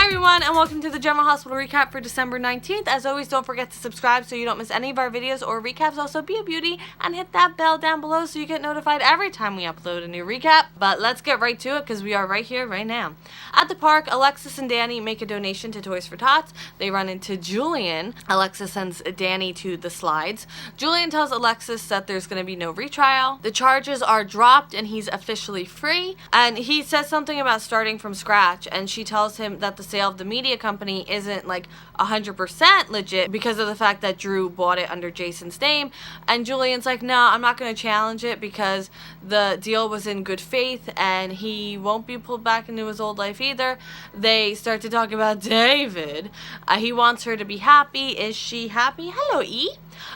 everyone, and welcome to the General Hospital recap for December 19th. As always, don't forget to subscribe so you don't miss any of our videos or recaps. Also, be a beauty and hit that bell down below so you get notified every time we upload a new recap. But let's get right to it because we are right here, right now. At the park, Alexis and Danny make a donation to Toys for Tots. They run into Julian. Alexis sends Danny to the slides. Julian tells Alexis that there's going to be no retrial. The charges are dropped and he's officially free. And he says something about starting from scratch, and she tells him that the sale of the media company isn't like 100% legit because of the fact that Drew bought it under Jason's name. And Julian's like, no, I'm not going to challenge it because the deal was in good faith and he won't be pulled back into his old life either. They start to talk about David. He wants her to be happy. Is she happy? Hello, E.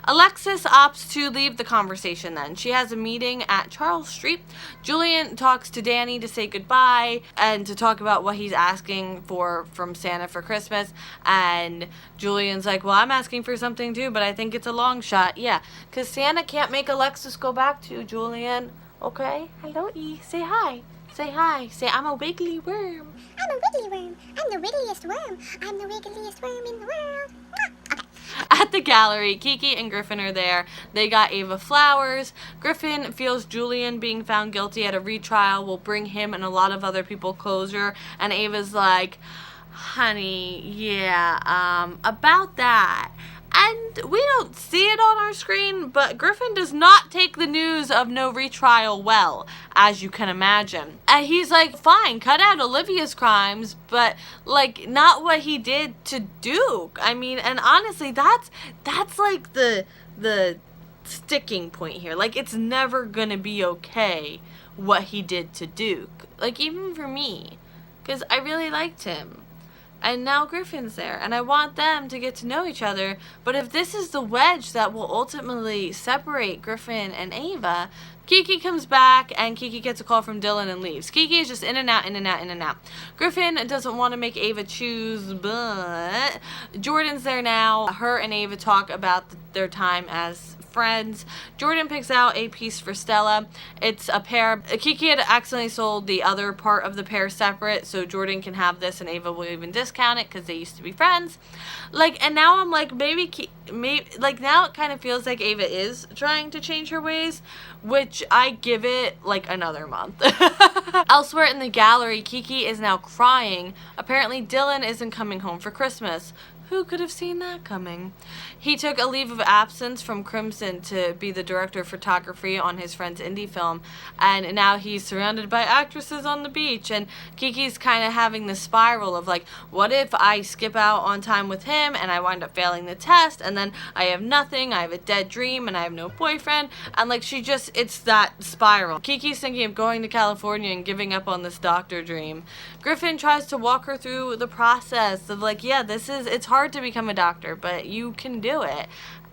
Alexis opts to leave the conversation then. She has a meeting at Charles Street. Julian talks to Danny to say goodbye and to talk about what he's asking for from Santa for Christmas. And Julian's like, well, I'm asking for something too, but I think it's a long shot. Yeah, because Santa can't make Alexis go back to you, Julian. Okay? Hello, E. Say hi. Say hi. Say, I'm a wiggly worm. I'm a wiggly worm. I'm the wiggliest worm. I'm the wiggliest worm in the world. Okay. At the gallery, Kiki and Griffin are there. They got Ava flowers. Griffin feels Julian being found guilty at a retrial will bring him and a lot of other people closure. And Ava's like, honey, yeah, about that. And we don't see it on our screen, but Griffin does not take the news of no retrial well, as you can imagine. And he's like, fine, cut out Olivia's crimes, but like not what he did to Duke. I mean, and honestly, that's like the sticking point here. Like, it's never gonna be okay what he did to Duke. Like, even for me, because I really liked him. And now Griffin's there, and I want them to get to know each other. But if this is the wedge that will ultimately separate Griffin and Ava, Kiki comes back, and Kiki gets a call from Dylan and leaves. Kiki is just in and out, in and out, in and out. Griffin doesn't want to make Ava choose, but Jordan's there now. Her and Ava talk about their time as friends. Jordan picks out a piece for Stella. It's a pair. Kiki had accidentally sold the other part of the pair separate, so Jordan can have this and Ava will even discount it because they used to be friends. Like, and now I'm like, maybe like now it kind of feels like Ava is trying to change her ways, which I give it like another month. Elsewhere in the gallery, Kiki is now crying. Apparently Dylan isn't coming home for Christmas. Who could have seen that coming? He took a leave of absence from Crimson to be the director of photography on his friend's indie film, and now he's surrounded by actresses on the beach, and Kiki's kind of having the spiral of like, what if I skip out on time with him and I wind up failing the test, and then I have nothing, I have a dead dream, and I have no boyfriend, and like it's that spiral. Kiki's thinking of going to California and giving up on this doctor dream. Griffin tries to walk her through the process of like, yeah, it's hard to become a doctor, but you can do it.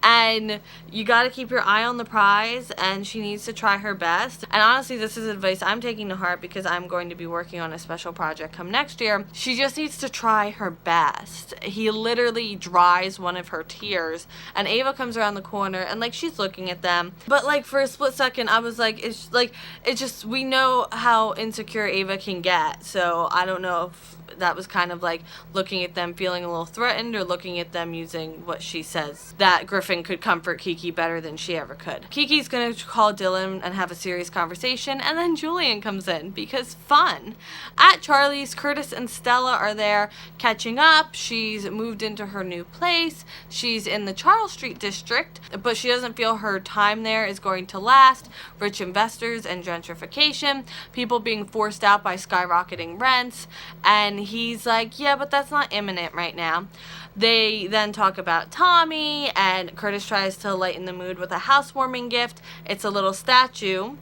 And you got to keep your eye on the prize, and she needs to try her best. And honestly, this is advice I'm taking to heart because I'm going to be working on a special project come next year. She just needs to try her best. He literally dries one of her tears, and Ava comes around the corner, and like she's looking at them. But like for a split second, I was like, it's just we know how insecure Ava can get. So I don't know if that was kind of like looking at them feeling a little threatened, or looking at them using what she says that Griffin could comfort Kiki better than she ever could. Kiki's gonna call Dylan and have a serious conversation, and then Julian comes in because fun. At Charlie's, Curtis and Stella are there catching up. She's moved into her new place. She's in the Charles Street district, but she doesn't feel her time there is going to last. Rich investors and gentrification, people being forced out by skyrocketing rents, and he's like, yeah, but that's not imminent right now. They then talk about Tommy, and Curtis tries to lighten the mood with a housewarming gift. It's a little statue.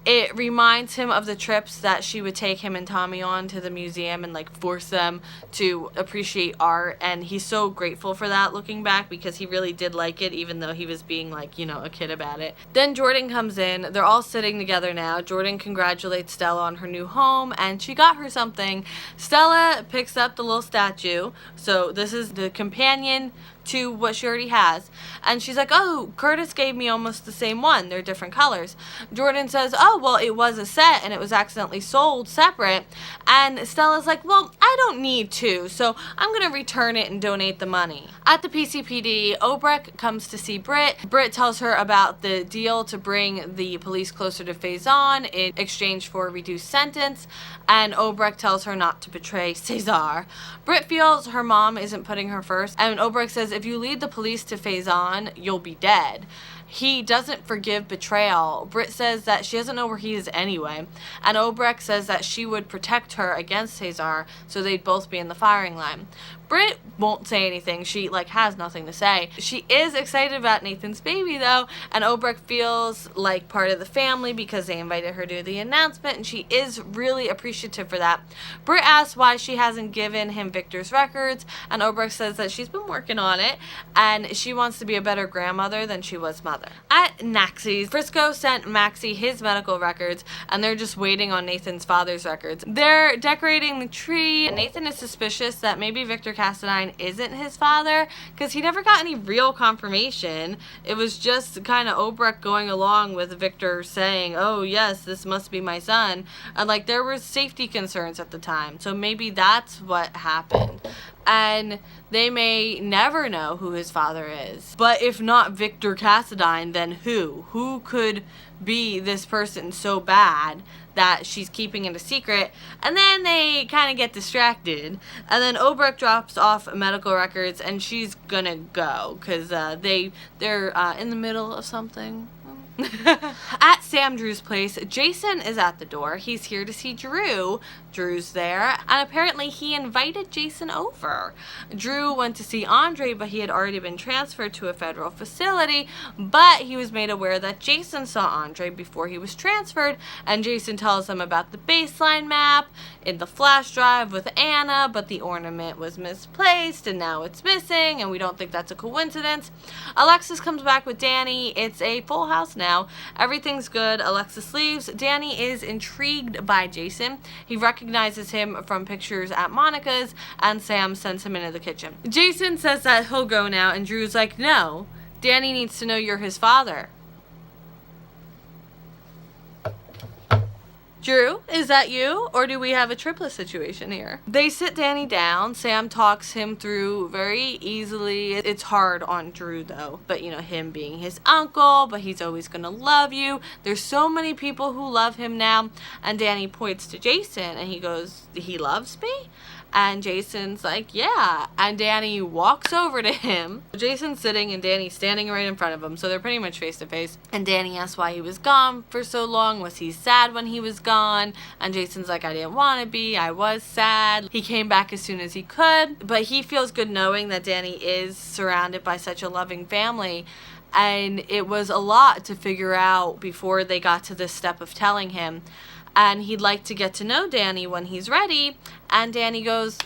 It reminds him of the trips that she would take him and Tommy on to the museum and like force them to appreciate art, and he's so grateful for that looking back because he really did like it, even though he was being like, you know, a kid about it. Then Jordan comes in. They're all sitting together now. Jordan congratulates Stella on her new home, and she got her something. Stella picks up the little statue. So this is the companion to what she already has. And she's like, oh, Curtis gave me almost the same one. They're different colors. Jordan says, oh, well, it was a set and it was accidentally sold separate. And Stella's like, well, I don't need to, so I'm going to return it and donate the money. At the PCPD, Obrecht comes to see Britt. Britt tells her about the deal to bring the police closer to Faison in exchange for a reduced sentence, and Obrecht tells her not to betray Cesar. Britt feels her mom isn't putting her first, and Obrecht says, if you lead the police to Faison, you'll be dead. He doesn't forgive betrayal. Britt says that she doesn't know where he is anyway, and Obrecht says that she would protect her against Cesar, so they'd both be in the firing line. Britt won't say anything. She, has nothing to say. She is excited about Nathan's baby, though, and Obrecht feels like part of the family because they invited her to the announcement, and she is really appreciative for that. Britt asks why she hasn't given him Victor's records, and Obrecht says that she's been working on it, and she wants to be a better grandmother than she was mother. At Naxie's, Frisco sent Maxie his medical records, and they're just waiting on Nathan's father's records. They're decorating the tree, and Nathan is suspicious that maybe Victor Cassadine isn't his father, because he never got any real confirmation. It was just kind of Obrecht going along with Victor saying, oh yes, this must be my son, and there were safety concerns at the time, so maybe that's what happened. And they may never know who his father is. But if not Victor Cassadine, then who? Who could be this person so bad that she's keeping it a secret? And then they kind of get distracted. And then Obrecht drops off medical records and she's gonna go because they're in the middle of something. At Sam Drew's place, Jason is at the door. He's here to see Drew. Drew's there, and apparently he invited Jason over. Drew went to see Andre, but he had already been transferred to a federal facility, but he was made aware that Jason saw Andre before he was transferred, and Jason tells him about the baseline map in the flash drive with Anna, but the ornament was misplaced, and now it's missing, and we don't think that's a coincidence. Alexis comes back with Danny. It's a full house now. Everything's good. Alexis leaves. Danny is intrigued by Jason. He recognizes him from pictures at Monica's, and Sam sends him into the kitchen. Jason says that he'll go now, and Drew's like, no, Danny needs to know you're his father. Drew, is that you? Or do we have a triplet situation here? They sit Danny down. Sam talks him through very easily. It's hard on Drew though. But him being his uncle, but he's always gonna love you. There's so many people who love him now. And Danny points to Jason and he goes, he loves me? And Jason's like, yeah. And Danny walks over to him. Jason's sitting and Danny's standing right in front of him. So they're pretty much face to face. And Danny asks why he was gone for so long. Was he sad when he was gone? And Jason's like, I didn't want to be. I was sad. He came back as soon as he could. But he feels good knowing that Danny is surrounded by such a loving family. And it was a lot to figure out before they got to this step of telling him. And he'd like to get to know Danny when he's ready. And Danny goes,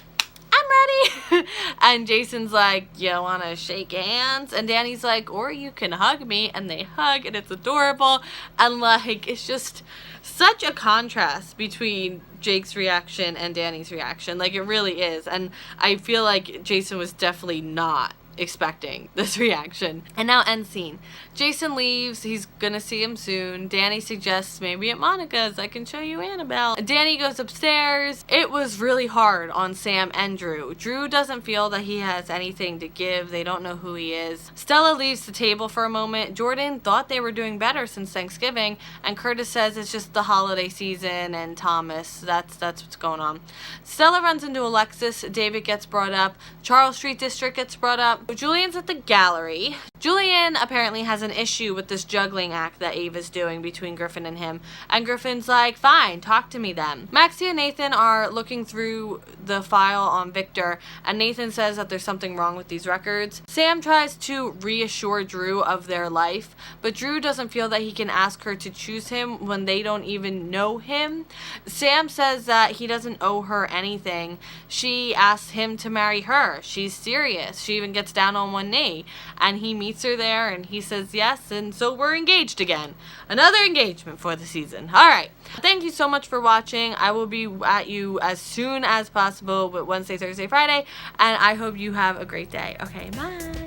I'm ready. And Jason's like, you want to shake hands? And Danny's like, or you can hug me. And they hug and it's adorable. And it's just such a contrast between Jake's reaction and Danny's reaction. It really is. And I feel like Jason was definitely not expecting this reaction. And now end scene. Jason leaves. He's gonna see him soon. Danny suggests maybe at Monica's. I can show you Annabelle. Danny goes upstairs. It was really hard on Sam and Drew. Drew doesn't feel that he has anything to give. They don't know who he is. Stella leaves the table for a moment. Jordan thought they were doing better since Thanksgiving, and Curtis says it's just the holiday season, and Thomas, that's what's going on. Stella runs into Alexis. David gets brought up. Charles Street District gets brought up. Julian's at the gallery. Julian apparently has an issue with this juggling act that Ava's doing between Griffin and him. And Griffin's like, fine, talk to me then. Maxie and Nathan are looking through the file on Victor, and Nathan says that there's something wrong with these records. Sam tries to reassure Drew of their life, but Drew doesn't feel that he can ask her to choose him when they don't even know him. Sam says that he doesn't owe her anything. She asks him to marry her. She's serious. She even gets down on one knee, and he meets her there and he says yes, and so we're engaged again. Another engagement for the season. Alright, thank you so much for watching. I will be at you as soon as possible with Wednesday, Thursday, Friday, and I hope you have a great day. Okay, bye.